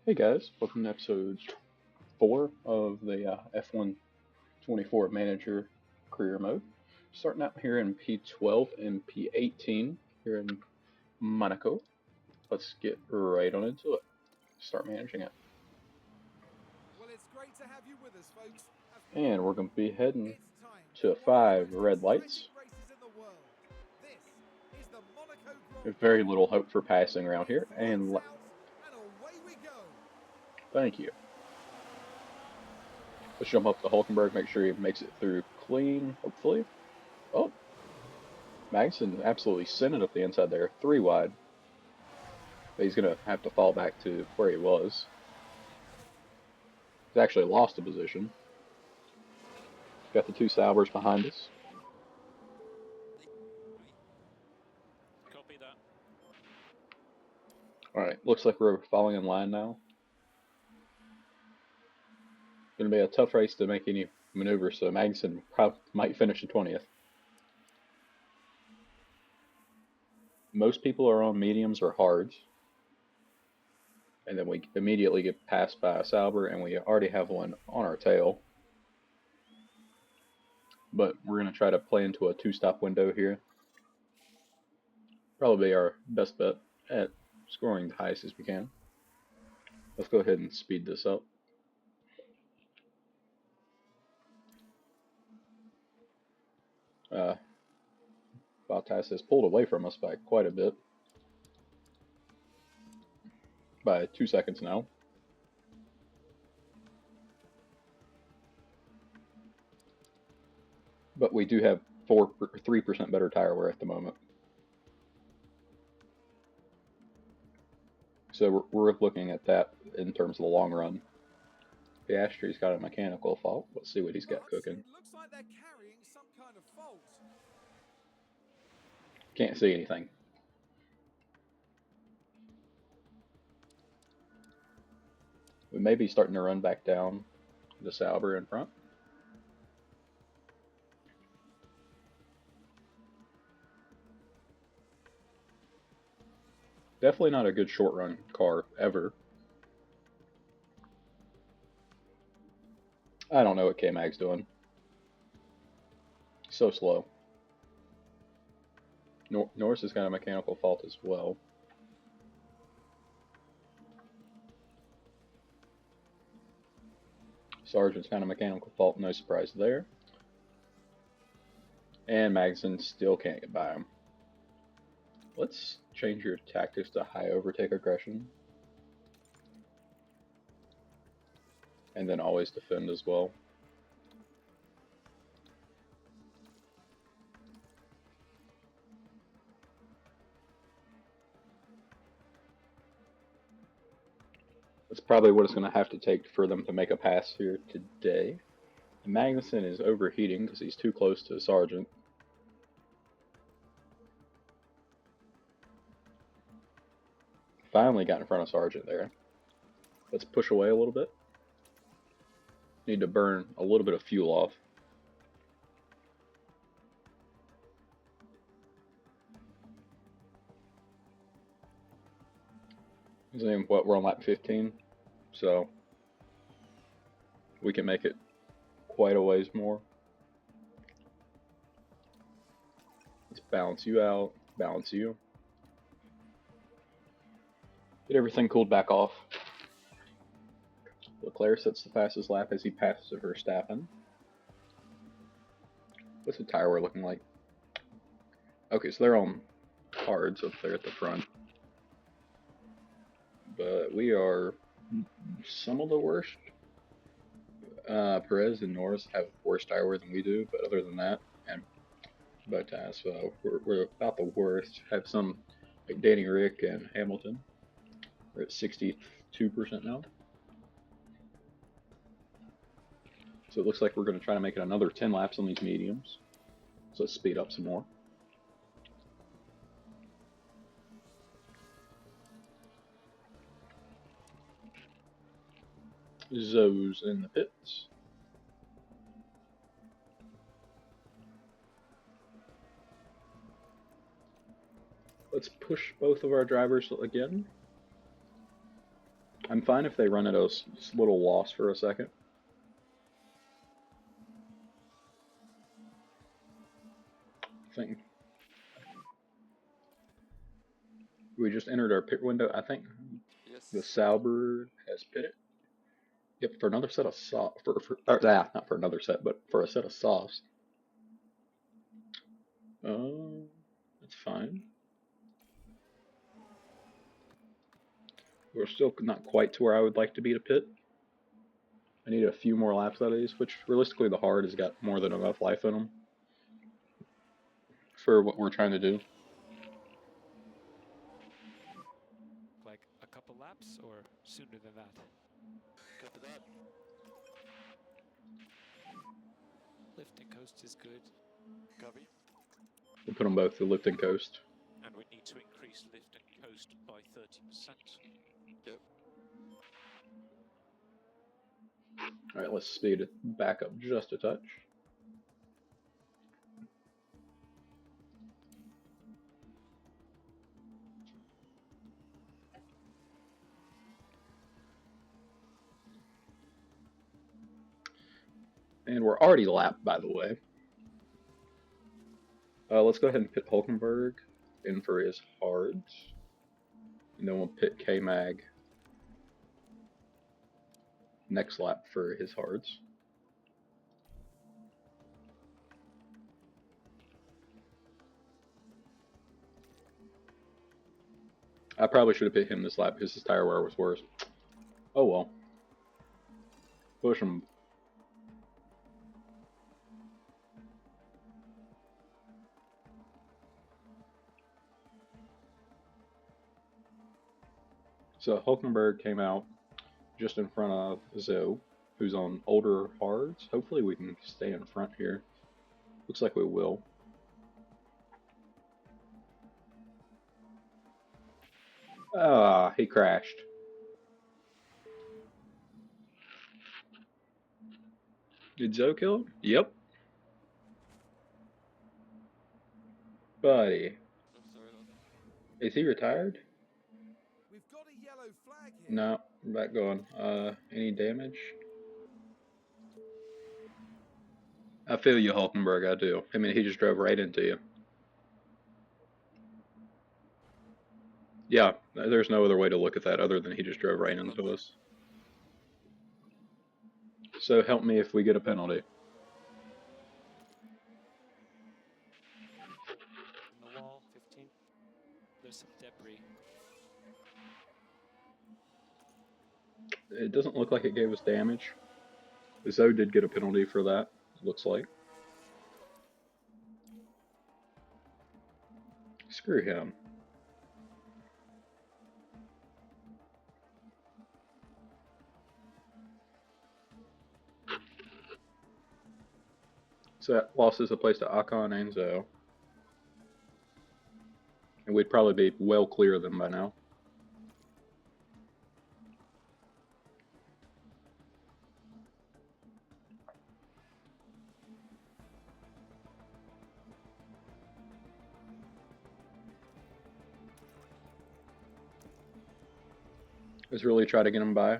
Hey guys, welcome to episode 4 of the F1 24 Manager Career Mode. Starting out here in P12 and P18 here in Monaco. Let's get right on into it. Start managing it. Well, it's great to have you with us, folks. And we're going to be heading It's time for to one of the 5 most red exciting lights. races in the world. This is the Monaco There's Grand very Prix. little hope for passing around here. It's And lights out, and away we go. thank you. Let's jump up to Hulkenberg, make sure he makes it through clean, hopefully. Oh, Magnussen absolutely sent it up the inside there, 3 wide. But he's going to have to fall back to where he was. He's actually lost a position. Got the 2 Saubers behind us. Copy that. Alright, looks like we're falling in line now. Going to be a tough race to make any maneuvers, so Magnussen might finish in 20th. Most people are on mediums or hards. And then we immediately get passed by a Sauber, and we already have one on our tail. But we're going to try to play into a 2-stop window here. Probably our best bet at scoring the highest as we can. Let's go ahead and speed this up. Bottas has pulled away from us by quite a bit. By 2 seconds now. But we do have 3% better tire wear at the moment. So we're looking at that in terms of the long run. Piastri's got a mechanical fault. Let's see what he's got cooking. It looks like they're carrying some kind of fault. Can't see anything. We may be starting to run back down the Sauber in front. Definitely not a good short run car ever. I don't know what K-Mag's doing. So slow. Norris has got a mechanical fault as well. Sargent's got a mechanical fault, no surprise there. And Magnussen still can't get by him. Let's change your tactics to high overtake aggression. And then always defend as well. That's probably what it's going to have to take for them to make a pass here today. Magnussen is overheating because he's too close to Sargent. Finally got in front of Sargent there. Let's push away a little bit. Need to burn a little bit of fuel off. We're on lap 15, so we can make it quite a ways more. Let's balance you out, balance you. Get everything cooled back off. Leclerc sets the fastest lap as he passes Verstappen. What's the tire wear looking like? Okay, so they're on hards up there at the front. But we are some of the worst. Perez and Norris have worse tire wear than we do, but other than that, and Bottas, so we're about the worst. Have some like Danny Rick and Hamilton. We're at 62% now. So it looks like we're going to try to make it another 10 laps on these mediums. So let's speed up some more. Zoe's in the pits. Let's push both of our drivers again. I'm fine if they run at a little loss for a second. I think we just entered our pit window. I think Yes. the Salbird has pitted. Yep, for another set of soft not for another set, but for a set of softs. That's fine. We're still not quite to where I would like to be to pit. I need a few more laps out of these, which realistically the hard has got more than enough life in them for what we're trying to do. Like a couple laps or sooner than that? Copy that. Lift and coast is good. Copy. We'll put them both to lift and coast. And we need to increase lift and coast by 30%. Yep. Alright, let's speed it back up just a touch. And we're already lapped, by the way. Let's go ahead and pit Hulkenberg in for his hards. And then we'll pit K-Mag next lap for his hards. I probably should have pit him this lap because his tire wear was worse. Oh well. Push him. So Hulkenberg came out just in front of Zoe, who's on older hards. Hopefully we can stay in front here. Looks like we will. Ah, he crashed. Did Zoe kill him? Yep. Buddy. Oh, sorry about that. Is he retired? We've got a yellow flag here. No, we're back going. Any damage? I feel you, Hulkenberg, I do. I mean, he just drove right into you. Yeah, there's no other way to look at that other than he just drove right into us. So help me if we get a penalty. On the wall, 15. There's some debris. It doesn't look like it gave us damage. Zoe did get a penalty for that, it looks like. Screw him. So that losses a place to Akon and Zoe. And we'd probably be well clear of them by now. Let's really try to get him by.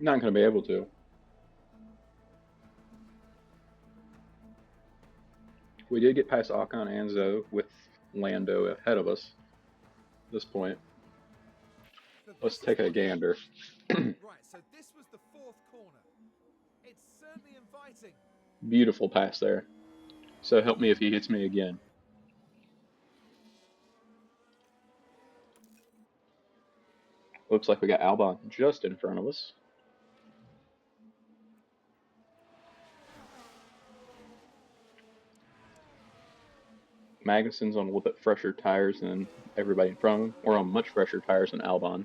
Not going to be able to. We did get past Akon and Zoe with Lando ahead of us at this point. Let's take a gander. Right, so this was the fourth corner. It's certainly inviting. Beautiful pass there. So help me if he hits me again. Looks like we got Albon just in front of us. Magnuson's on a little bit fresher tires than everybody in front of him, or on much fresher tires than Albon.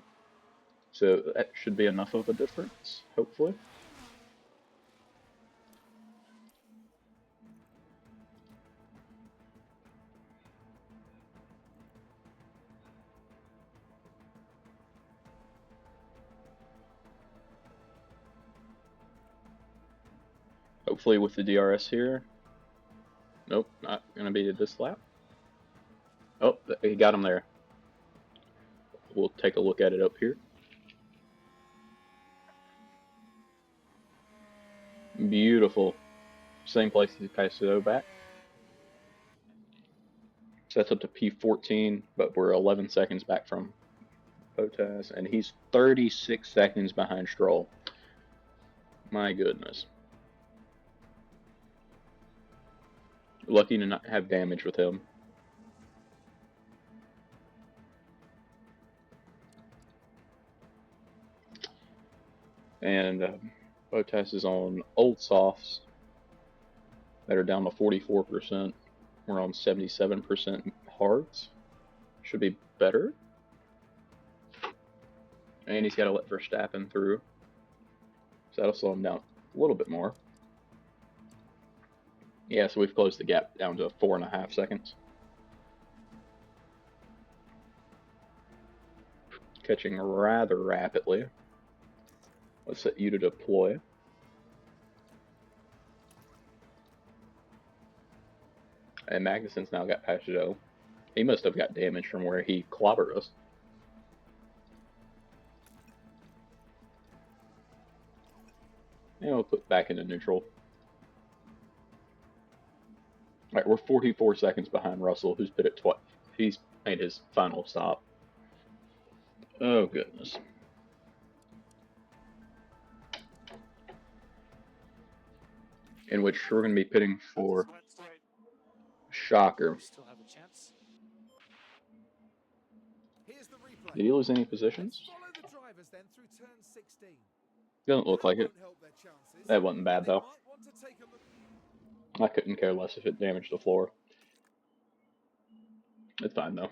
So that should be enough of a difference, hopefully. Hopefully with the DRS here, Nope, not gonna be this lap. Oh, he got him there. We'll take a look at it up here. Beautiful. Same place as Caicedo back. So that's up to P14, but we're 11 seconds back from Bottas, and he's 36 seconds behind Stroll. My goodness. Lucky to not have damage with him. And Bottas is on old softs that are down to 44%. We're on 77% hards. Should be better. And he's got to let Verstappen through. So that'll slow him down a little bit more. Yeah, so we've closed the gap down to 4.5 seconds. Catching rather rapidly. Let's set you to deploy. And Magnussen's now got past Joe. He must have got damage from where he clobbered us. And we'll put back into neutral. Alright, we're 44 seconds behind Russell, who's pitted twice. He's made his final stop. Oh, goodness. In which we're going to be pitting for Shocker. Still have a chance. Here's the replay. Did he lose any positions? Let's follow the drivers then through turn 16. Doesn't look like it. Won't help their chances. That wasn't bad, They though. might want to take a look. I couldn't care less if it damaged the floor. It's fine, though.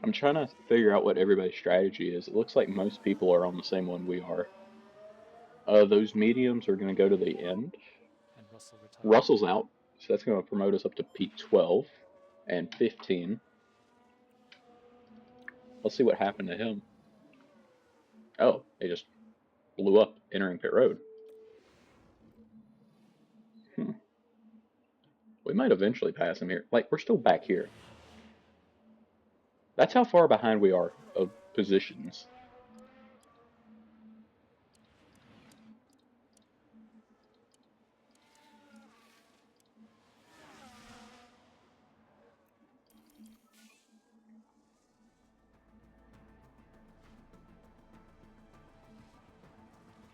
I'm trying to figure out what everybody's strategy is. It looks like most people are on the same one we are. Those mediums are going to go to the end. And Russell retired. Russell's out, so that's going to promote us up to P12 and 15. Let's see what happened to him. Oh, he just blew up entering pit road. We might eventually pass him here. Like, we're still back here. That's how far behind we are of positions.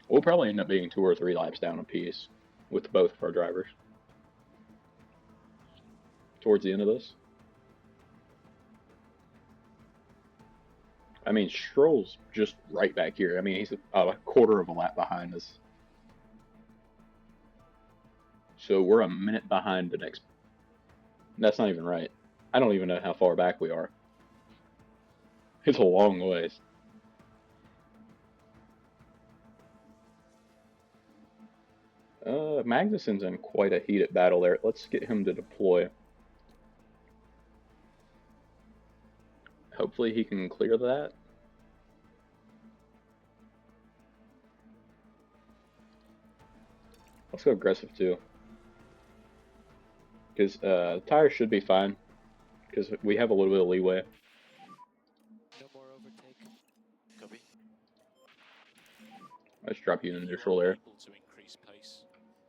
We'll probably end up being 2 or 3 laps down a piece with both of our drivers towards the end of this. I mean, Stroll's just right back here. I mean, he's a quarter of a lap behind us. So we're a minute behind the next. That's not even right. I don't even know how far back we are. It's a long ways. Magnussen's in quite a heated battle there. Let's get him to deploy. Hopefully he can clear that. Let's go aggressive too. Because the tires should be fine. Because we have a little bit of leeway. No more overtake. Copy. Let's drop you in If you neutral are there. able to increase pace,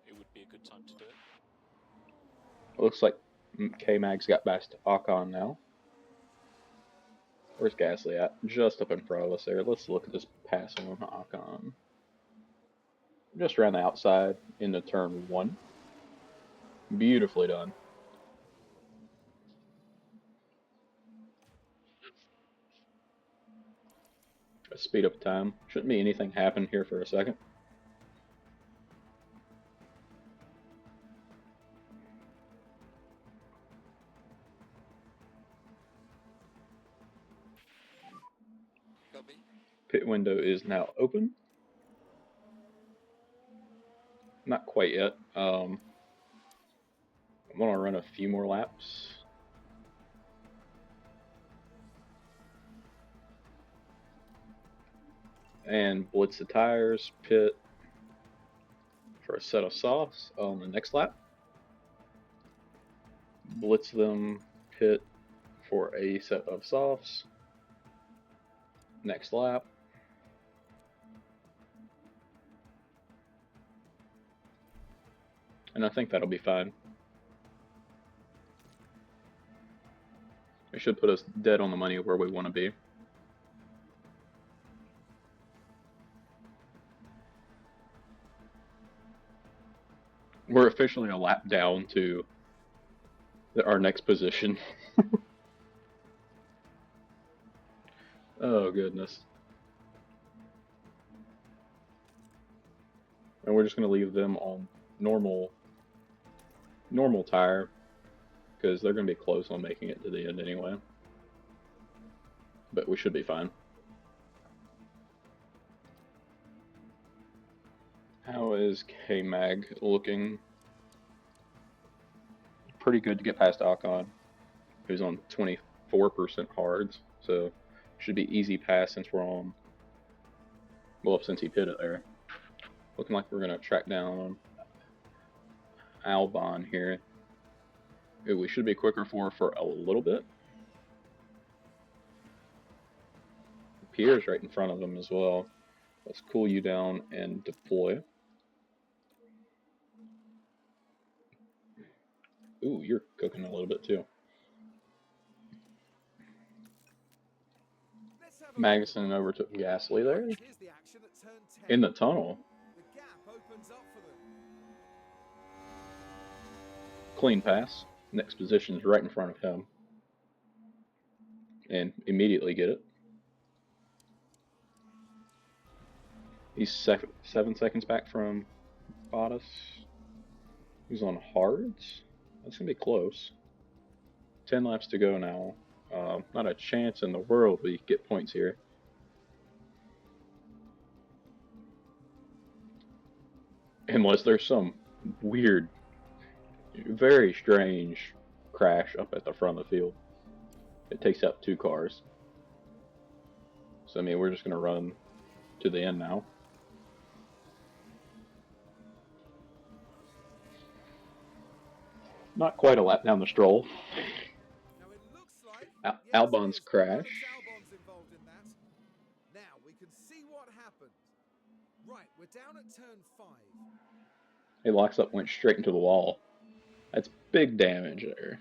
it would be a good time to do it. It looks like K-Mag's got past Ocon now. Where's Gasly at? Just up in front of us there. Let's look at this passing on Ocon. Just around the outside into turn 1. Beautifully done. Let's speed up time. Shouldn't be anything happen here for a second. Copy. Pit window is now open. Not quite yet. I'm going to run a few more laps. and blitz the tires, pit for a set of softs on the next lap. Blitz them, pit for a set of softs next lap. And I think that'll be fine. It should put us dead on the money where we want to be. We're officially a lap down to our next position. Oh goodness. And we're just going to leave them on normal tire because they're going to be close on making it to the end anyway. But we should be fine. How is K-Mag looking? Pretty good to get past Akon, who's on 24% hards, so should be easy pass since we're on. Well, since he pitted there. Looking like we're going to track down Albon here. Ooh, we should be quicker for a little bit. Pierre's right in front of him as well. Let's cool you down and deploy. Ooh, you're cooking a little bit too. Magnussen overtook Gasly there. In the tunnel. Clean pass. Next position's right in front of him. And immediately get it. He's 7 seconds back from Bottas. He's on hards. That's going to be close. 10 laps to go now. Not a chance in the world we get points here. Unless there's some weird, very strange crash up at the front of the field. It takes out 2 cars. So, I mean, we're just going to run to the end now. Not quite a lap down the stroll. Albon's crash. Albon's involved in that. Now we can see what happened. Right, we're down at turn 5. He locks up, went straight into the wall. That's big damage there.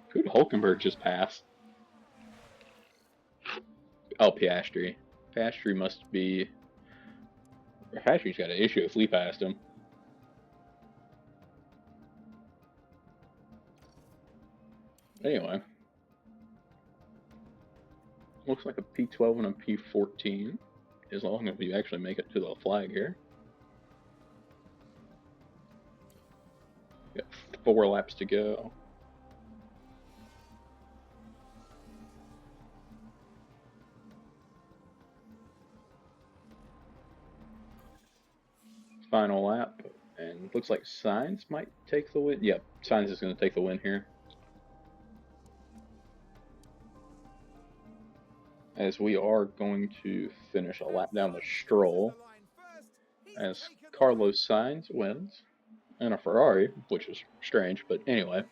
Who'd Hulkenberg just pass? Oh, Piastri. Piastri must be... Piastri's got an issue if we passed him. Anyway. Looks like a P12 and a P14. As long as we actually make it to the flag here. Got 4 laps to go. Final lap, and looks like Sainz might take the win. Yep, Sainz is going to take the win here. As we are going to finish a lap down the stroll, as Carlos Sainz wins in a Ferrari, which is strange, but anyway.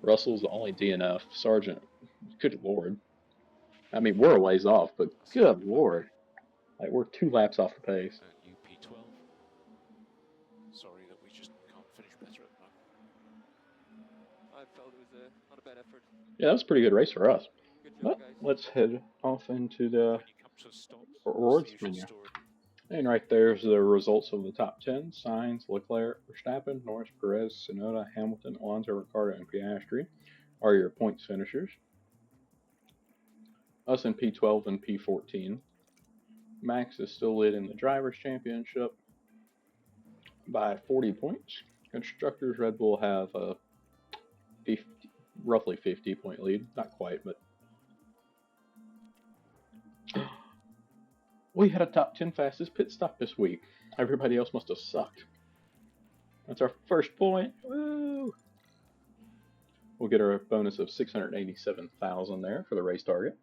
Russell's the only DNF. Sargent, good lord. I mean, we're a ways off, but good lord. Like, we're 2 laps off the pace. UP12. Sorry that we just can't finish better at the moment. I felt it was not a bad effort. Yeah, that was a pretty good race for us. Good job, But guys. let's head off into the When you come to a stop, rewards it's the usual menu. story. And right there's the results of the top 10. Sainz, Leclerc, Verstappen, Norris, Perez, Tsunoda, Hamilton, Alonso, Ricciardo, and Piastri are your points finishers. Us in P12 and P14. Max is still leading the Drivers' Championship by 40 points. Constructors, Red Bull have a roughly 50-point lead. Not quite, but... We had a top 10 fastest pit stop this week. Everybody else must have sucked. That's our first point. Woo! We'll get our bonus of 687,000 there for the race target.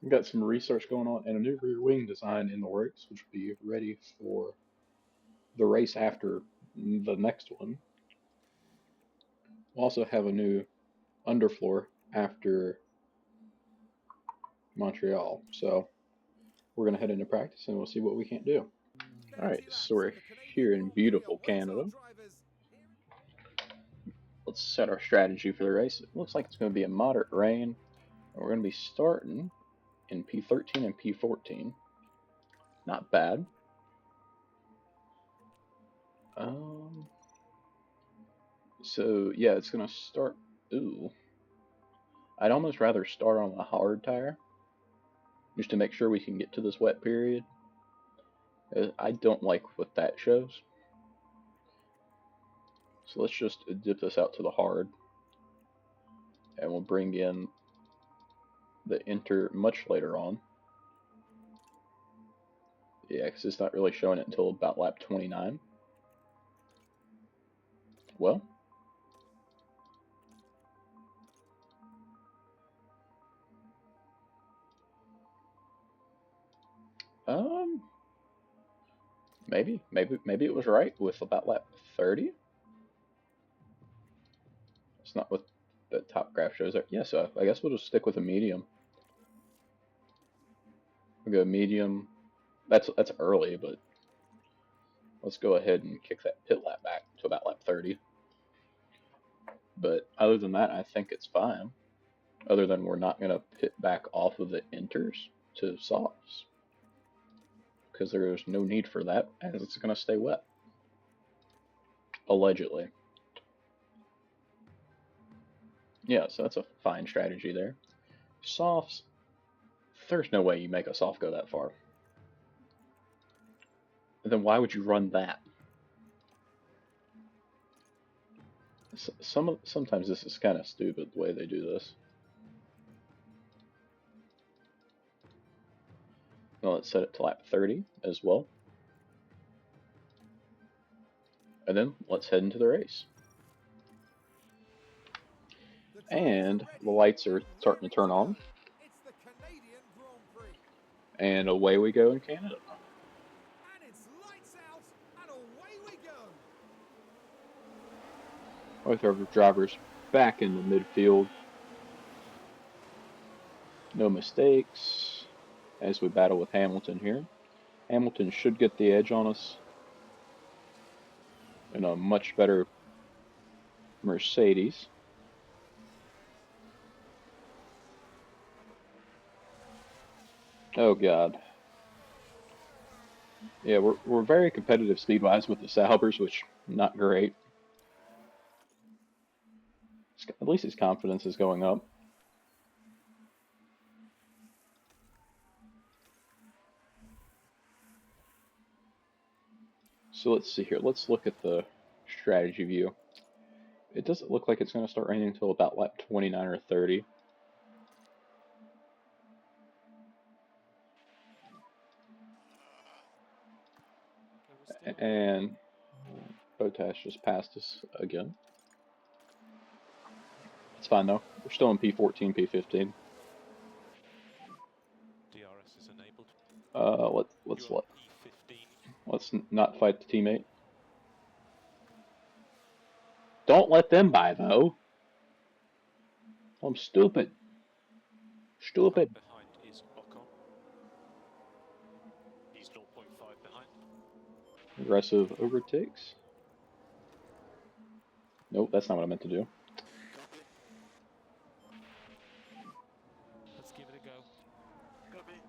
We've got some research going on and a new rear wing design in the works, which will be ready for the race after the next one. We'll also have a new underfloor after Montreal. So we're going to head into practice and we'll see what we can't do. Alright, so we're here in beautiful Canada. Let's set our strategy for the race. It looks like it's going to be a moderate rain. And we're going to be starting in P13 and P14. Not bad. So yeah, it's going to start. Ooh. I'd almost rather start on a hard tire, just to make sure we can get to this wet period. I don't like what that shows. So let's just dip this out to the hard. And we'll bring in the inter much later on. Yeah, because it's not really showing it until about lap 29. Well. Maybe it was right with about lap 30. It's not what the top graph shows there. Yeah, so I guess we'll just stick with a medium. We'll go medium. That's early, but let's go ahead and kick that pit lap back to about lap 30. But other than that, I think it's fine. Other than we're not going to pit back off of the inters to softs, because there's no need for that, as it's going to stay wet. Allegedly. Yeah, so that's a fine strategy there. Softs, there's no way you make a soft go that far. Then why would you run that? Sometimes this is kind of stupid the way they do this. Now let's set it to lap 30 as well. And then let's head into the race. And the lights are starting to turn on. And away we go in Canada. And it's lights out and away we go. With our drivers back in the midfield. No mistakes as we battle with Hamilton here. Hamilton should get the edge on us in a much better Mercedes. Oh god. Yeah, we're very competitive speed-wise with the Saubers, which not great. At least his confidence is going up. So let's see here. Let's look at the strategy view. It doesn't look like it's going to start raining until about lap 29 or 30. And Botas just passed us again. It's fine though. We're still in P14, P15. DRS is enabled. Let's not fight the teammate. Don't let them by though. I'm stupid. Stupid. Behind is Ocon. He's 0.5 behind. Aggressive overtakes. Nope, that's not what I meant to do. Copy. Let's give it a go. Copy.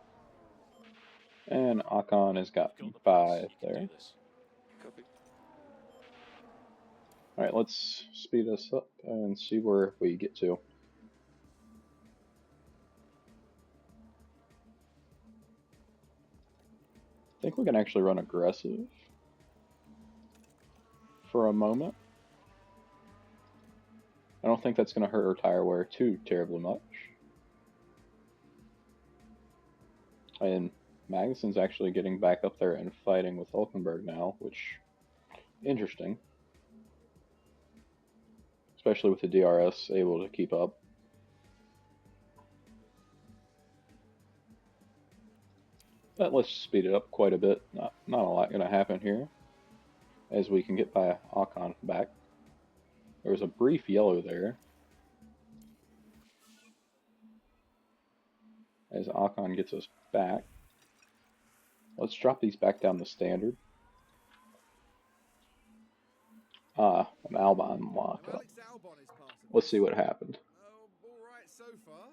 And Ocon has got 5 there. Copy. Alright, let's speed us up and see where we get to. I think we can actually run aggressive for a moment. I don't think that's going to hurt our tire wear too terribly much. And Magnuson's actually getting back up there and fighting with Hulkenberg now, which interesting, especially with the DRS able to keep up. But let's speed it up quite a bit. Not a lot going to happen here, as we can get by Ocon back. There was a brief yellow there, as Ocon gets us back. Let's drop these back down to standard. Ah, an Albon locked up. Let's see what happened. All right so far.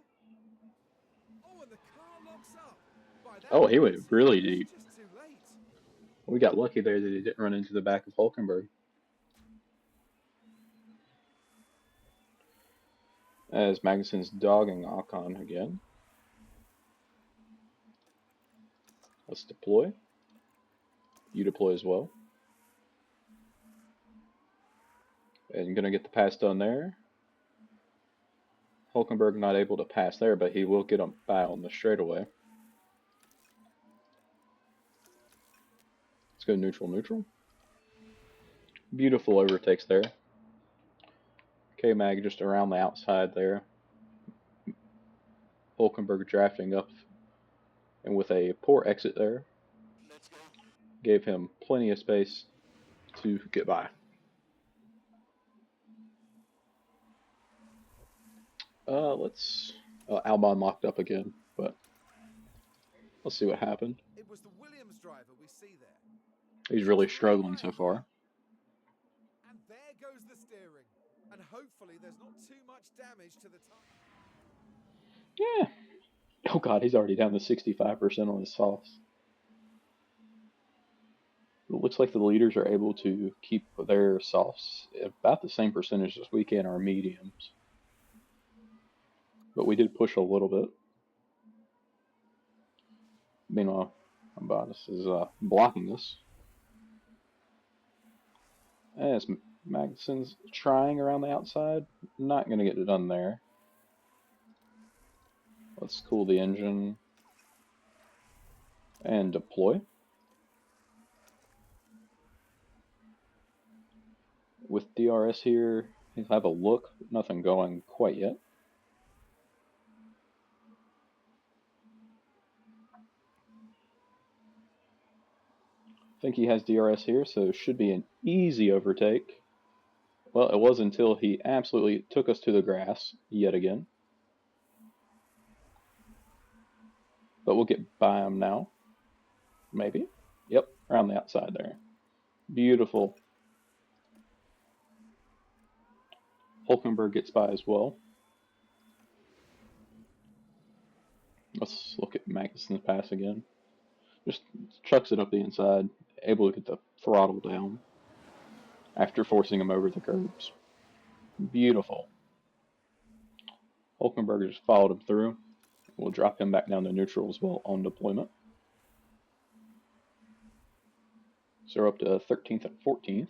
Oh, and the car locks up. Oh, he went really deep. Just too late. We got lucky there that he didn't run into the back of Hulkenberg. As Magnuson's dogging Ocon again. Let's deploy. You deploy as well. And gonna get the pass done there. Hulkenberg not able to pass there, but he will get him by on the straightaway. Let's go neutral, neutral. Beautiful overtakes there. K-Mag just around the outside there. Hulkenberg drafting up, and with a poor exit there, gave him plenty of space to get by. Albon locked up again, but let's see what happened. It was the Williams driver we see there. He's really struggling so far. And there goes the steering. And hopefully there's not too much damage to the tire. Yeah. Oh god, he's already down to 65% on his softs. It looks like the leaders are able to keep their softs about the same percentage as we can our mediums. But we did push a little bit. Meanwhile, Bottas is blocking us. As Magnuson's trying around the outside, not going to get it done there. Let's cool the engine and deploy. With DRS here, he'll have a look, nothing going quite yet. I think he has DRS here, so it should be an easy overtake. Well, it was until he absolutely took us to the grass yet again. But we'll get by him now. Maybe. Yep, around the outside there. Beautiful. Hulkenberg gets by as well. Let's look at Magnuson's pass again. Just chucks it up the inside, able to get the throttle down after forcing him over the curbs. Beautiful. Hulkenberg just followed him through. We'll drop him back down to neutral as well on deployment. So we're up to 13th and 14th.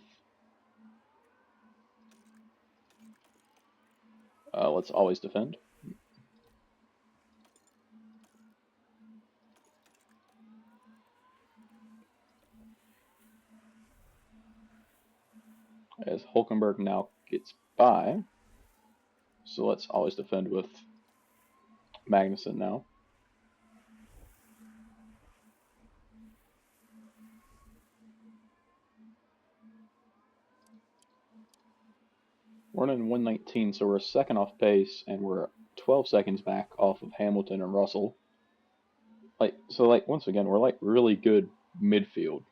Let's always defend. As Hulkenberg now gets by. So let's always defend with Magnuson now. We're running 119, so we're a second off pace, and we're 12 seconds back off of Hamilton and Russell. Once again, we're really good midfield.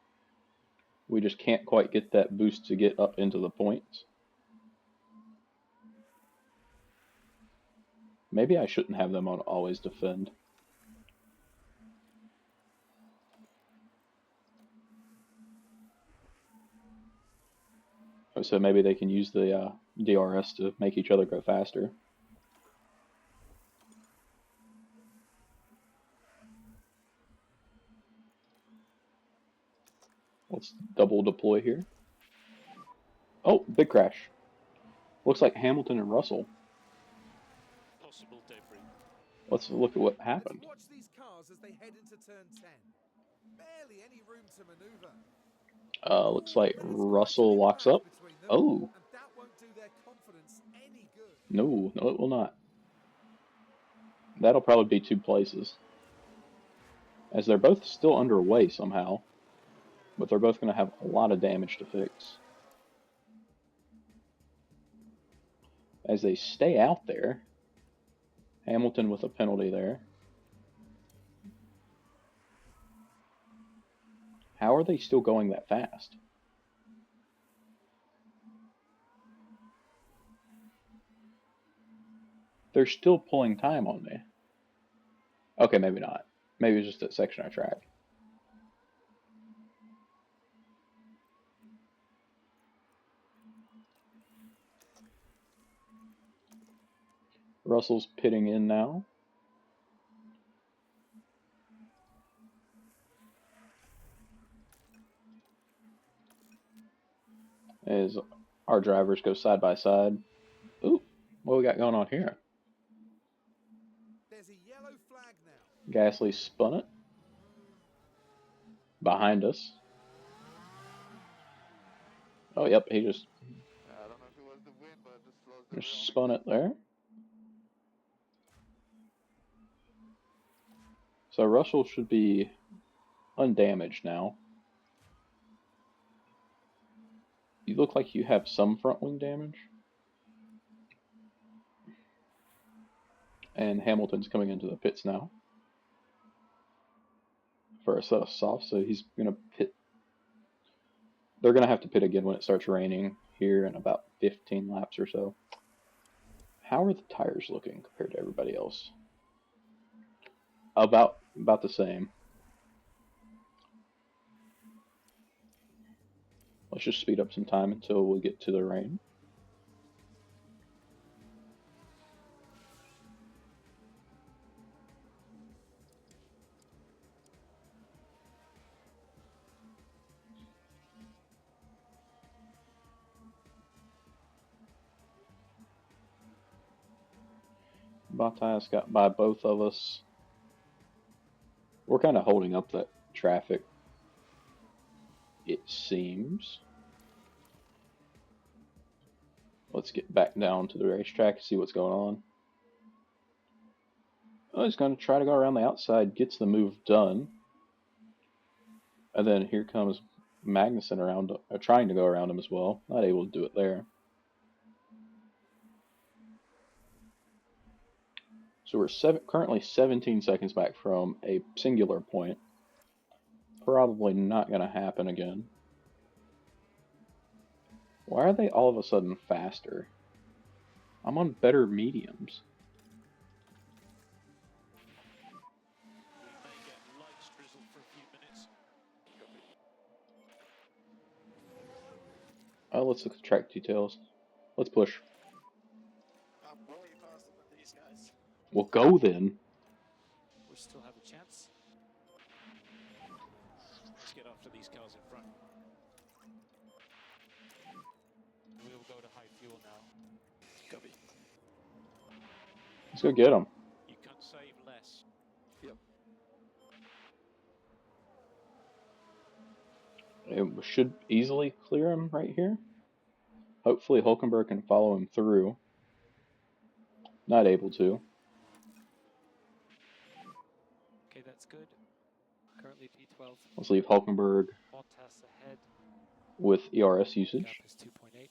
We just can't quite get that boost to get up into the points. Maybe I shouldn't have them on always defend. So maybe they can use the DRS to make each other go faster. Let's double deploy here. Oh, big crash. Looks like Hamilton and Russell. Possible debris. Let's look at what Let's happened. watch these cars as they head into turn 10. Barely any room to maneuver. Looks like And it's quite an Russell locks impact up. between them, Oh, and that won't do their confidence any good. no, no, it will not. That'll probably be 2 places. As they're both still underway somehow. But they're both going to have a lot of damage to fix. As they stay out there, Hamilton with a penalty there. How are they still going that fast? They're still pulling time on me. Okay, maybe not. Maybe it's just that section of track. Russell's pitting in now. As our drivers go side by side. Ooh, what we got going on here? There's a yellow flag now. Gasly spun it. Behind us. Oh, yep, he just I don't know if it was the wind, but I just lost the wheel. spun it there. So Russell should be undamaged now. You look like you have some front wing damage. And Hamilton's coming into the pits now for a set of softs, so he's going to pit. They're going to have to pit again when it starts raining here in about 15 laps or so. How are the tires looking compared to everybody else? About the same. Let's just speed up some time until we get to the rain. Bottas got by both of us. We're kind of holding up that traffic, it seems. Let's get back down to the racetrack and see what's going on. Oh, he's going to try to go around the outside, gets the move done. And then here comes Magnussen around, trying to go around him as well. Not able to do it there. So we're currently 17 seconds back from a singular point. Probably not going to happen again. Why are they all of a sudden faster? I'm on better mediums. We may get light drizzle for a few minutes. Oh, let's look at the track details. Let's push. I'm way faster than these guys. We'll go then. We still have a chance. Let's get after these cars in front. We will go to high fuel now. Copy. Let's go get them. You can save less. Yep. It should easily clear him right here. Hopefully Hulkenberg can follow him through. Not able to. Okay, that's good. Currently P12. Let's leave Hulkenberg Bottas ahead. with ERS usage. Gap is 2.8.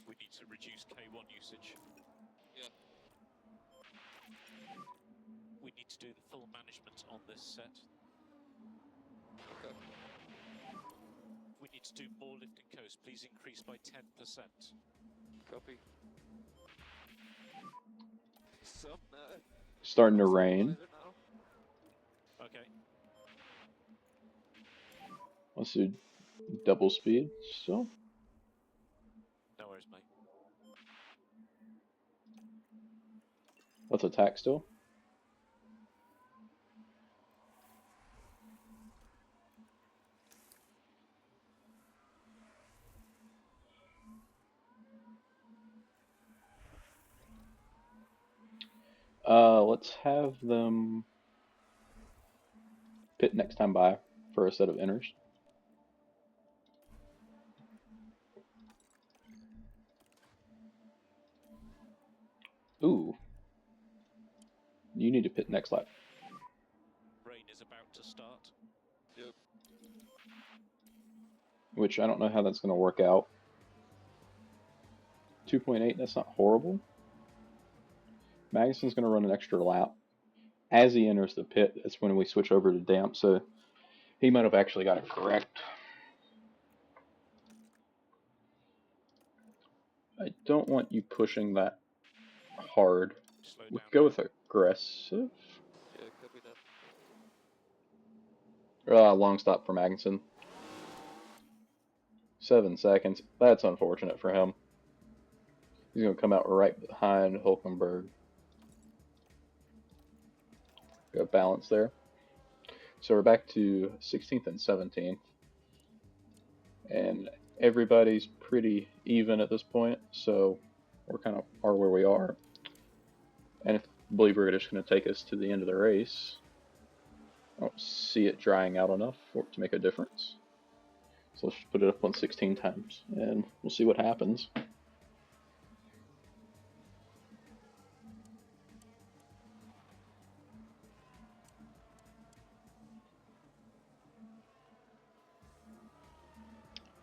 We need to reduce K1 usage. Yeah. We need to do the full management on this set. Okay. We need to do more lift and coast. Please increase by 10%. Copy. Some, Starting to some rain. wider now. Okay. Let's do double speed still. No worries, mate. Let's attack still. Let's have them pit next time by for a set of inners. Ooh. You need to pit next lap. Rain is about to start. Yep. Which I don't know how that's going to work out. 2.8, that's not horrible. Magnuson's going to run an extra lap. As he enters the pit, that's when we switch over to damp, so he might have actually got it correct. I don't want you pushing that hard. Slow We down. could go with aggressive. Yeah, copy that. Long stop for Magnuson. 7 seconds. That's unfortunate for him. He's going to come out right behind Hulkenberg. Got balance there. So we're back to 16th and 17th. And everybody's pretty even at this point, so we're kind of are where we are. And I believe we're just going to take us to the end of the race. I don't see it drying out enough for it to make a difference. So let's just put it up on 16 times, and we'll see what happens.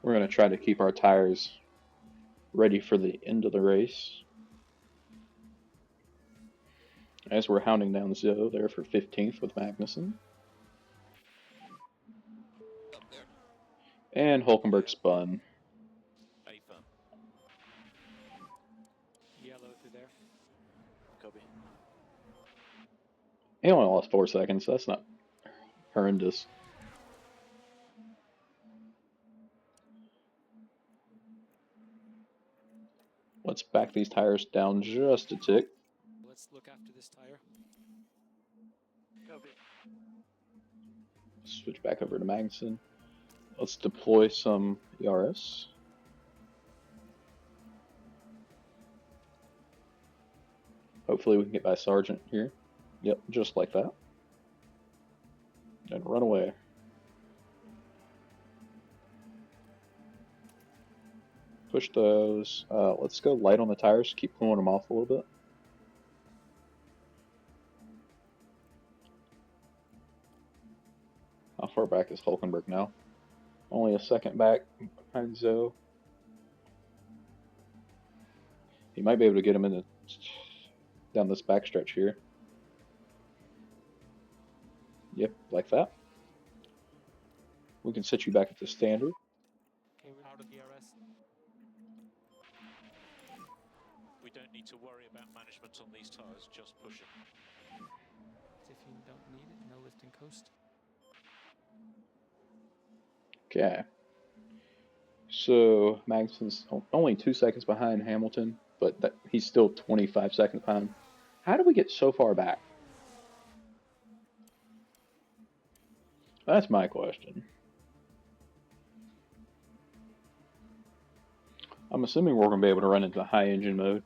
We're going to try to keep our tires ready for the end of the race. As we're hounding down Zoe there for 15th with Magnuson. Up there. And Hulkenberg spun. A-firm. Yellow through there. Copy. He only lost 4 seconds, so that's not horrendous. Let's back these tires down just a tick. Let's look after this tire. Copy. Switch back over to Magnuson. Let's deploy some ERS. Hopefully we can get by Sargent here. Yep, just like that. And run away. Push those. Let's go light on the tires. Keep cooling them off a little bit. How far back is Hulkenberg now? Only a second back behind Zoe. He might be able to get him in down this backstretch here. Yep, like that. We can set you back at the standard. Okay, we're out of the RS. We don't need to worry about management on these tyres, just push it. If you don't need it, no lift and coast. Okay. So Magnuson's only 2 seconds behind Hamilton, but he's still 25 seconds behind. How did we get so far back? That's my question. I'm assuming we're going to be able to run into high engine mode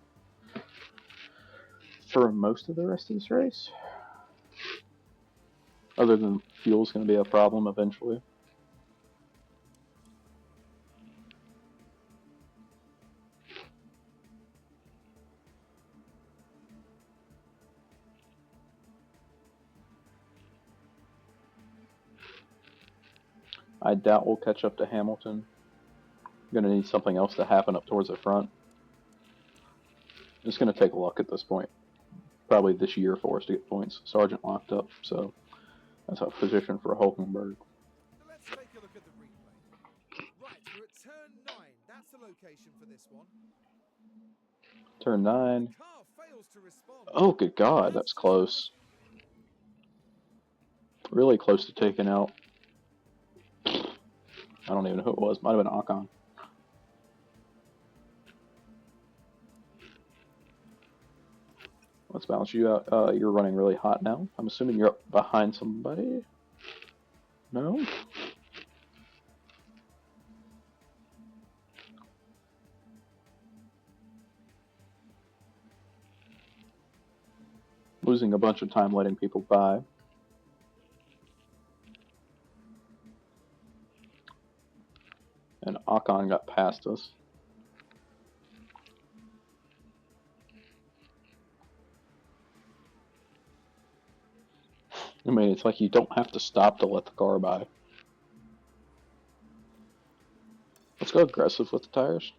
for most of the rest of this race. Other than fuel's going to be a problem eventually. I doubt we'll catch up to Hamilton. We're going to need something else to happen up towards the front. It's going to take luck at this point. Probably this year for us to get points. Sargent locked up, so that's our position for Hulkenberg. So let's take a look at the replay. Right, we're at turn 9. That's the location for this one. Turn 9. The car fails to respond. Oh, good God, that's close. Really close to taking out. I don't even know who it was. Might have been Ocon. Let's balance you out. You're running really hot now. I'm assuming you're up behind somebody. No? losing a bunch of time letting people by. And Akon got past us. I mean, it's like you don't have to stop to let the car by. Let's go aggressive with the tires.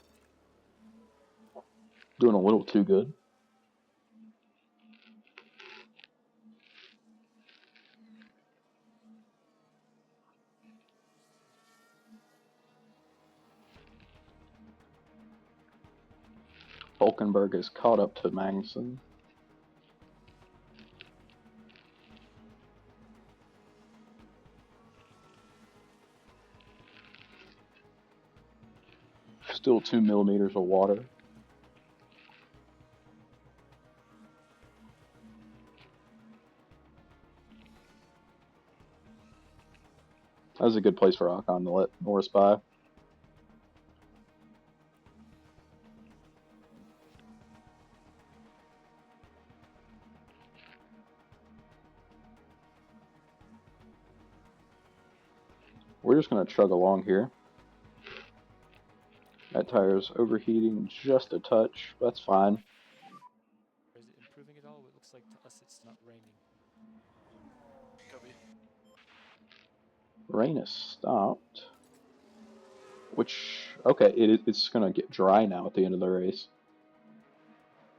Doing a little too good. Hulkenberg is caught up to Magnussen. Still 2 millimeters of water. That was a good place for Ocon to let Norris by. We're just going to chug along here. That tire's overheating just a touch. That's fine. Or is it improving at all? It looks like to us it's not raining. Copy. Rain has stopped. Which, okay, it's going to get dry now at the end of the race.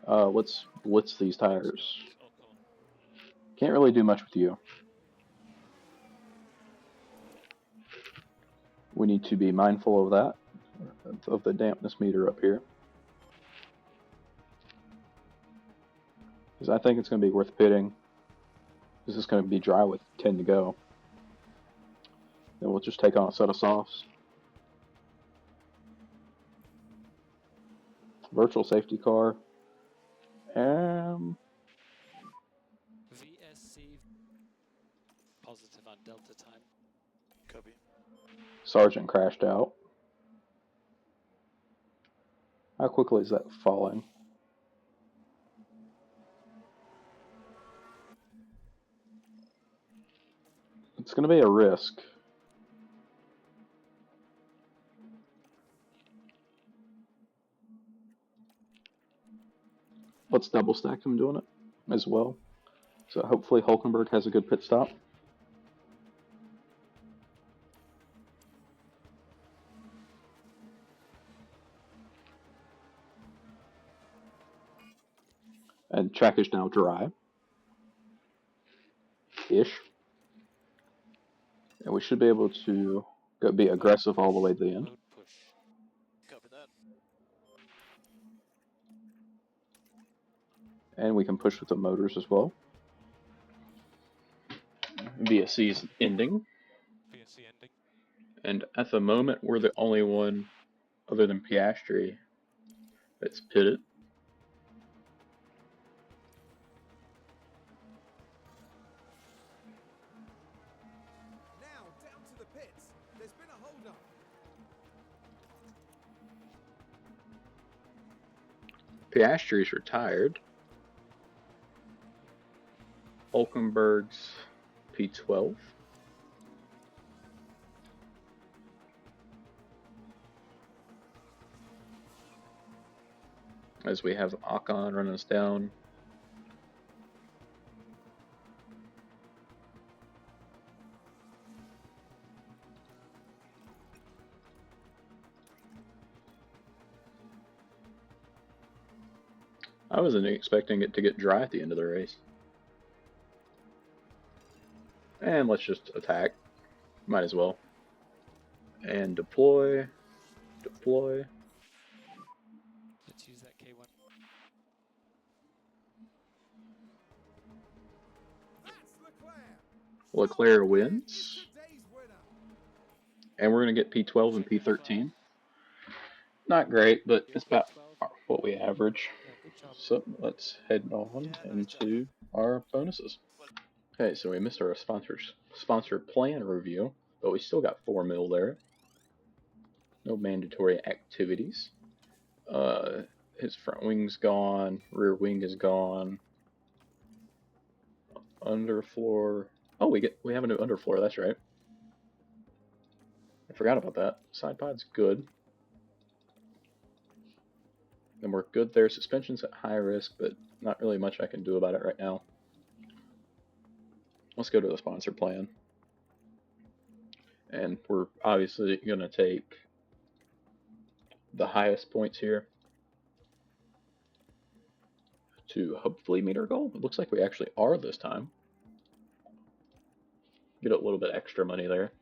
Let's blitz these tires. Can't really do much with you. We need to be mindful of that, of the dampness meter up here. Because I think it's going to be worth pitting. This is going to be dry with 10 to go. Then we'll just take on a set of softs. Virtual safety car. VSC positive on delta time. Copy. Sergeant crashed out. How quickly is that falling? It's going to be a risk. Let's double stack him doing it as well. So hopefully Hulkenberg has a good pit stop. And track is now dry. Ish. And we should be able to be aggressive all the way to the end. Mode push. Copy that. And we can push with the motors as well. VSC's ending. VSC ending. And at the moment, we're the only one, other than Piastri, that's pitted. Now down to the pits. There's been a hold up. Piastri's retired. Hulkenberg's P12. As we have Ocon running us down. I wasn't expecting it to get dry at the end of the race. And let's just attack. Might as well. And deploy. Deploy. Let's use that K1. That's Leclerc. Leclerc wins. Is today's winner. And we're going to get P12 and P13. Not great, but it's about what we average. Yeah, good job. So let's head on into our bonuses. Okay, so we missed our sponsor plan review, but we still got 4 mil there. No mandatory activities. His front wing's gone, rear wing is gone. Underfloor. Oh, we have a new underfloor. That's right. I forgot about that. Side pod's good. Then we're good there. Suspension's at high risk, but not really much I can do about it right now. Let's go to the sponsor plan. And we're obviously going to take the highest points here to hopefully meet our goal. It looks like we actually are this time. Get a little bit extra money there.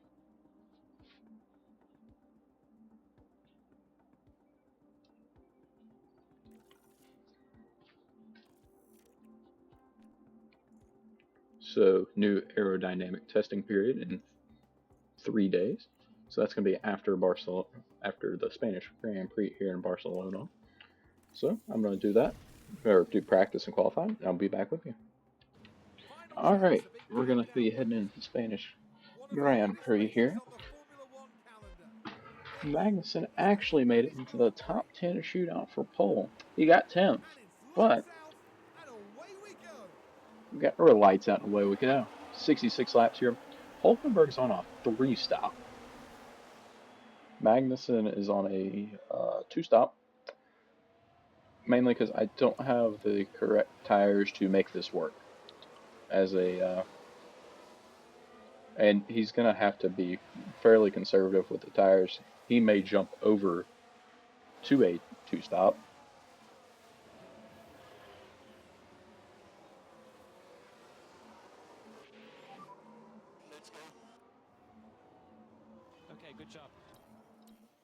So new aerodynamic testing period in 3 days. So that's going to be after Barcelona, after the Spanish Grand Prix here in Barcelona. So I'm going to do that, or do practice and qualify. I'll be back with you. All right, we're going to be heading into the Spanish Grand Prix here. Magnussen actually made it into the top 10 shootout for pole. He got 10th, but we got our lights out and away we go. 66 laps here. Hulkenberg's on a 3-stop. Magnussen is on a 2-stop, mainly because I don't have the correct tires to make this work. And he's going to have to be fairly conservative with the tires. He may jump over to a 2-stop. Let's go. Okay, good job.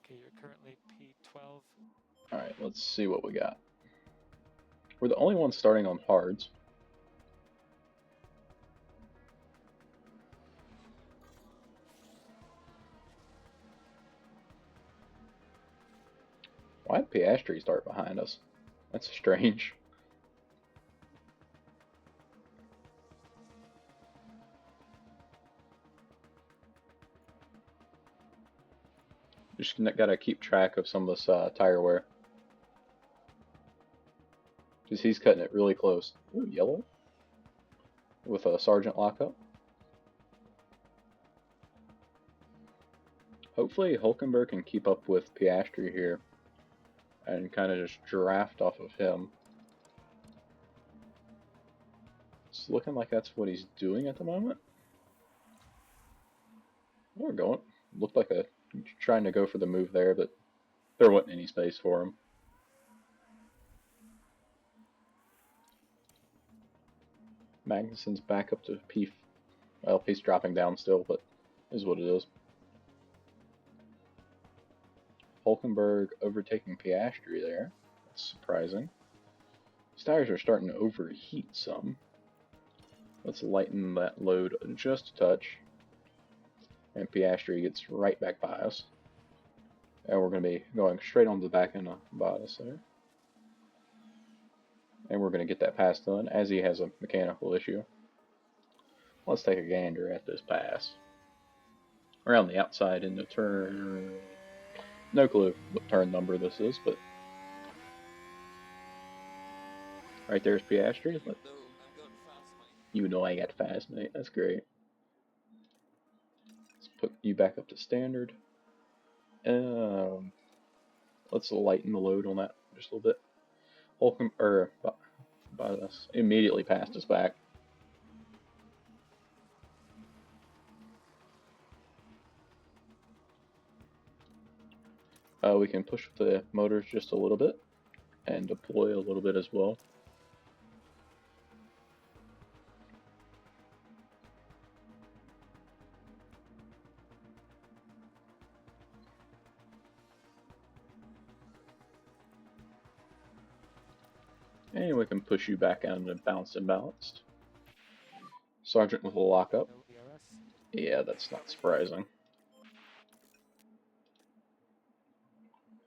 Okay, you're currently P12. Alright, let's see what we got. We're the only ones starting on hards. Why did Piastri start behind us? That's strange. Just gotta keep track of some of this tire wear. Because he's cutting it really close. Ooh, yellow. With a Sergeant lockup. Hopefully Hulkenberg can keep up with Piastri here and kind of just draft off of him. It's looking like that's what he's doing at the moment. We're going. Looked like trying to go for the move there, but there wasn't any space for him. Magnussen's back up to P. Well, he's dropping down still, but is what it is. Hulkenberg overtaking Piastri there. That's surprising. His tires are starting to overheat some. Let's lighten that load just a touch. And Piastri gets right back by us. And we're going to be going straight on the back end of Bottas there. And we're going to get that pass done as he has a mechanical issue. Let's take a gander at this pass. Around the outside in the turn. No clue what turn number this is, but right there's Piastri. You know I got fast, mate. That's great. Let's put you back up to standard. Let's lighten the load on that just a little bit. Bottas immediately passed us back. We can push the motors just a little bit and deploy a little bit as well. And we can push you back out and bounced and balanced. Sergeant with a lockup. Yeah, that's not surprising.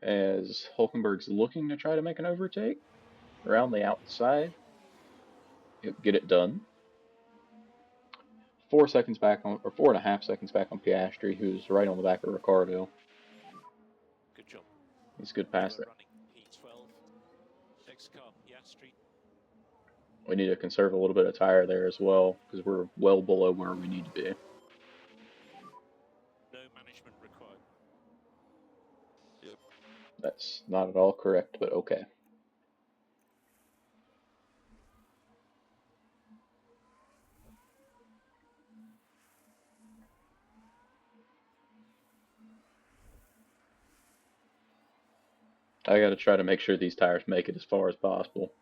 As Hulkenberg's looking to try to make an overtake around the outside. He'll get it done. 4 seconds back on, or 4.5 seconds back on Piastri, who's right on the back of Ricardo. Good job. He's good past it. Running P12. Next car, Piastri. We need to conserve a little bit of tire there as well, because we're well below where we need to be. No management required. Yep. That's not at all correct, but okay. I gotta try to make sure these tires make it as far as possible.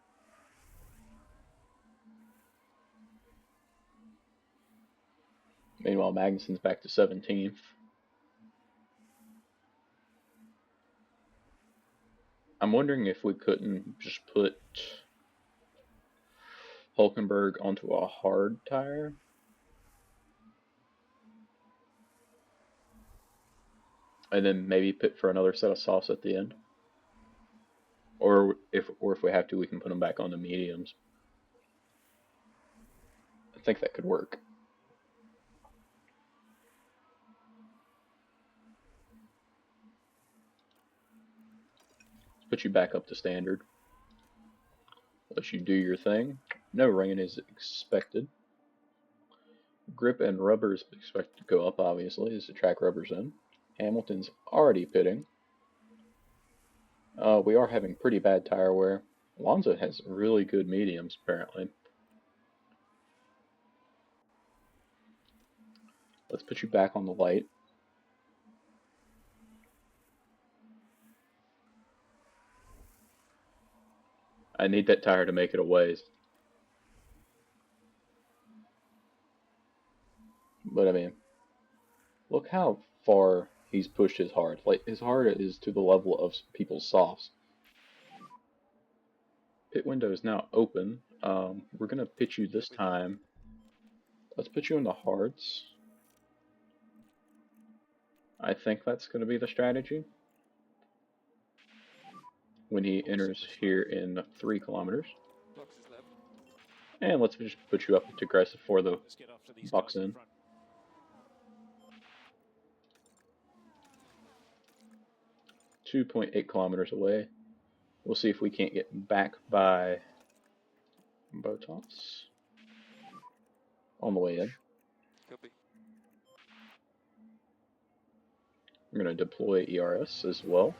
Meanwhile, Magnuson's back to 17th. I'm wondering if we couldn't just put Hulkenberg onto a hard tire. And then maybe pit for another set of softs at the end. Or if we have to, we can put them back on the mediums. I think that could work. Let's put you back up to standard. Let you do your thing. No rain is expected. Grip and rubber is expected to go up, obviously, as the track rubber's in. Hamilton's already pitting. We are having pretty bad tire wear. Alonso has really good mediums, apparently. Let's put you back on the light. I need that tire to make it a ways. But I mean, look how far he's pushed his hard. Like, his hard is to the level of people's softs. Pit window is now open. We're gonna pit you this time. Let's put you in the hards. I think that's gonna be the strategy. When he enters here in 3 kilometers. And let's just put you up to aggressive for the box in. 2.8 kilometers away. We'll see if we can't get back by Bottas on the way in. We're going to deploy ERS as well.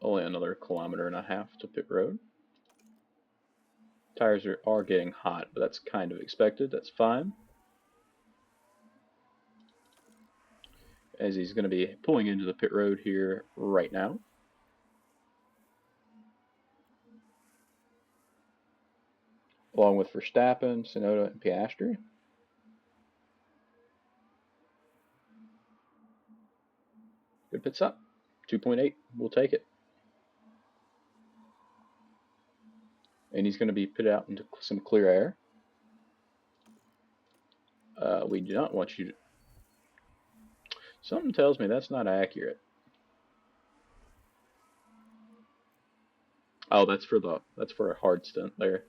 Only another 1.5 kilometers to pit road. Tires are getting hot, but that's kind of expected. That's fine. As he's going to be pulling into the pit road here right now. Along with Verstappen, Tsunoda, and Piastri. Good pit stop. 2.8. We'll take it. And he's going to be put out into some clear air. We do not want you to... Something tells me that's not accurate. Oh, that's for a hard stunt there.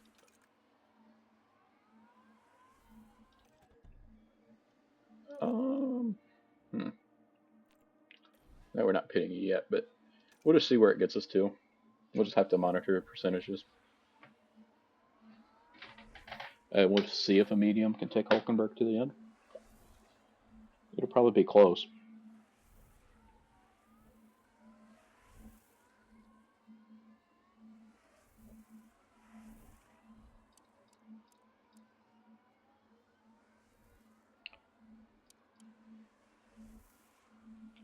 No, we're not pitting you yet, but we'll just see where it gets us to. We'll just have to monitor percentages. We'll just see if a medium can take Hulkenberg to the end. It'll probably be close.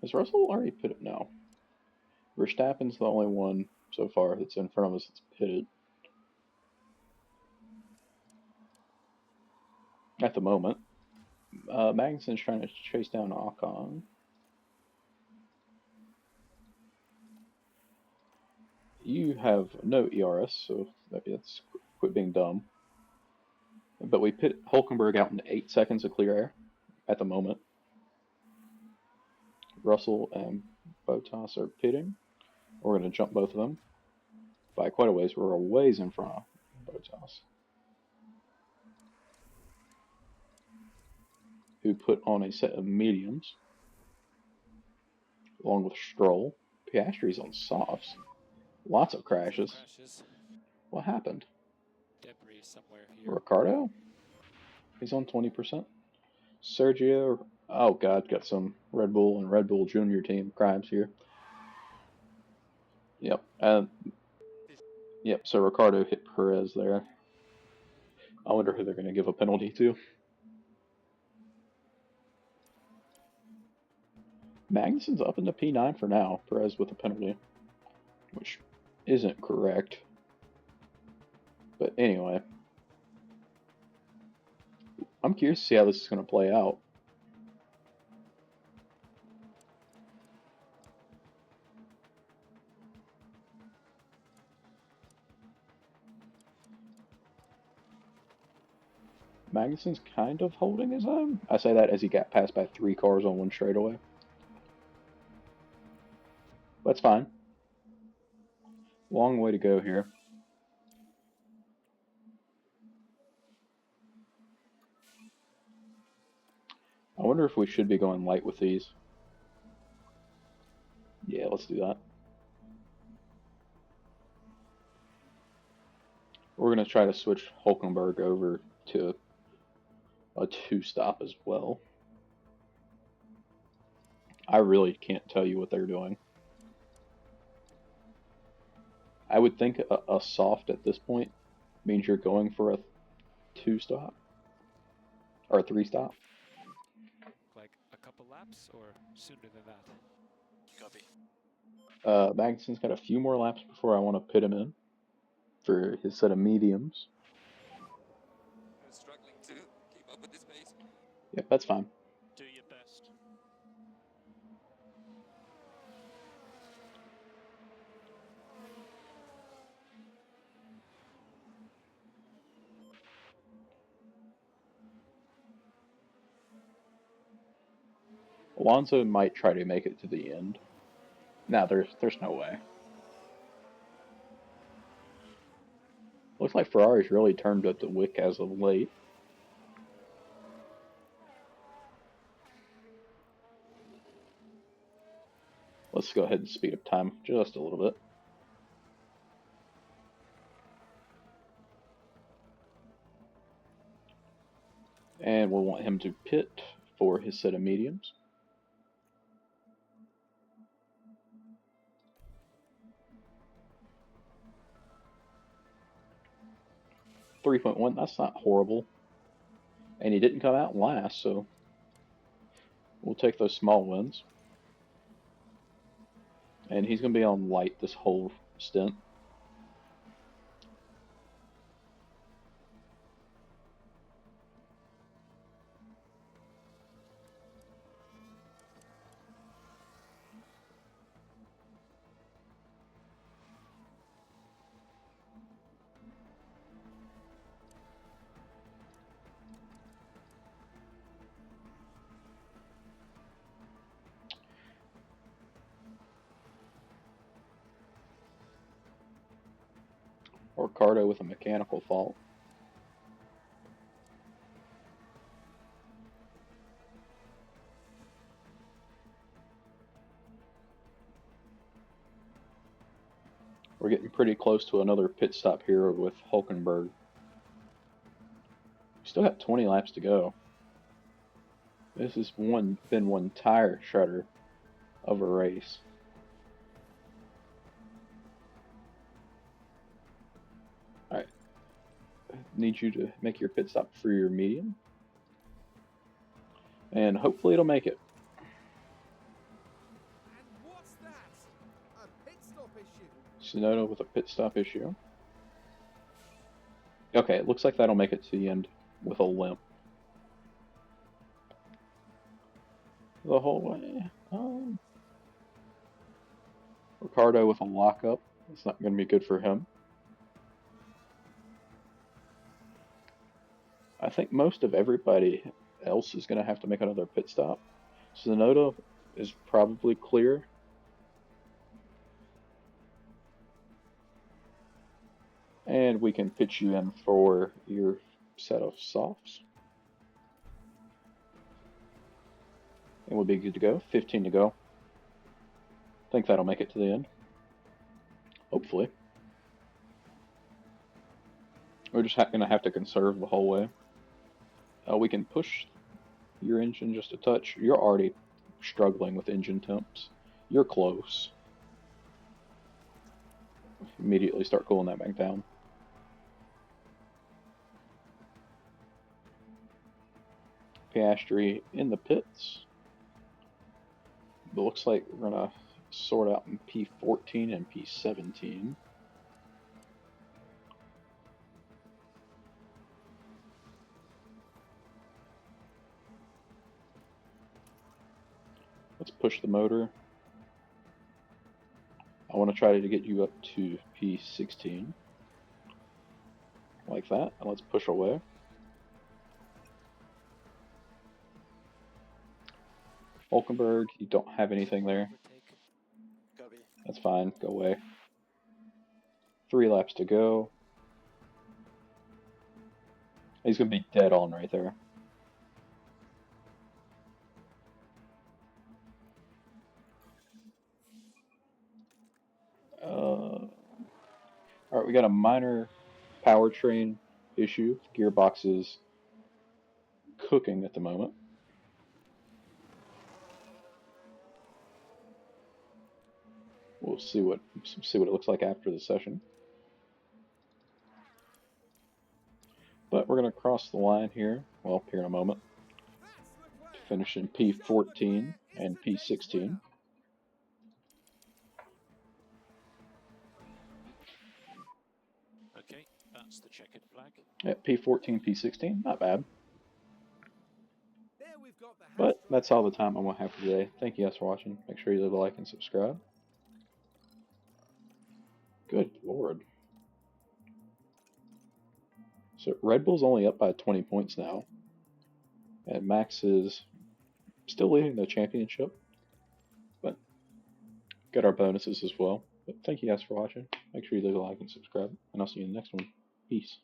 Has Russell already pitted? No. Verstappen's the only one so far that's in front of us that's pitted. At the moment. Magnuson's trying to chase down Ocon. You have no ERS, so that's quit being dumb. But we pit Hulkenberg out in 8 seconds of clear air at the moment. Russell and Bottas are pitting. We're going to jump both of them by quite a ways. We're a ways in front of Bottas, who put on a set of mediums. along with Stroll. Piastri's on softs. Lots of crashes. What happened? Debris somewhere here. Ricardo? He's on 20%. Sergio, oh god, got some Red Bull and Red Bull Junior team crimes here. Yep, yep, so Ricardo hit Perez there. I wonder who they're going to give a penalty to. Magnussen's up into P9 for now, Perez with a penalty, which isn't correct. But anyway, I'm curious to see how this is going to play out. Magnussen's kind of holding his own. I say that as he got passed by 3 cars on one straightaway. That's fine. Long way to go here. I wonder if we should be going light with these. Yeah, let's do that. We're going to try to switch Hulkenberg over to a 2-stop as well. I really can't tell you what they're doing. I would think a soft at this point means you're going for a 2-stop or a 3-stop. Like a couple laps or sooner than that? Copy. Magnussen's got a few more laps before I want to pit him in for his set of mediums. I'm struggling to keep up with this pace. Yep, that's fine. Do your best. Alonso might try to make it to the end. No, there's no way. Looks like Ferrari's really turned up the wick as of late. Let's go ahead and speed up time just a little bit. And we'll want him to pit for his set of mediums. .1, that's not horrible. And he didn't come out last, so we'll take those small wins. And he's going to be on light this whole stint. Ricardo with a mechanical fault. We're getting pretty close to another pit stop here with Hulkenberg. Still got 20 laps to go. This has been one tire shredder of a race. Alright. Need you to make your pit stop for your medium. And hopefully it'll make it. And what's that? A pit stop issue. Tsunoda with a pit stop issue. Okay, it looks like that'll make it to the end with a limp. The whole way. Ricardo with a lockup. It's not going to be good for him. I think most of everybody else is going to have to make another pit stop. Tsunoda is probably clear. And we can pitch you in for your set of softs. And we'll be good to go. 15 to go. think that'll make it to the end. Hopefully. We're just going to have to conserve the whole way. We can push your engine just a touch. You're already struggling with engine temps. You're close. Immediately start cooling that back down. Piastri in the pits. It looks like we're going to sort out in P14 and P17. Let's push the motor. I want to try to get you up to P16. Like that. And let's push away. Hulkenberg, you don't have anything there. Copy. That's fine. Go away. 3 laps to go. He's going to be dead on right there. Alright, we got a minor powertrain issue. The gearbox is cooking at the moment. We'll see what it looks like after the session. But we're going to cross the line here. Well, here in a moment. To finish in P14 and P16. Okay, that's the checkered flag. At P14, P16, not bad. But that's all the time I'm going to have for today. Thank you guys for watching. Make sure you leave a like and subscribe. Good lord. So Red Bull's only up by 20 points now. And Max is still leading the championship. But got our bonuses as well. But thank you guys for watching. Make sure you leave a like and subscribe. And I'll see you in the next one. Peace.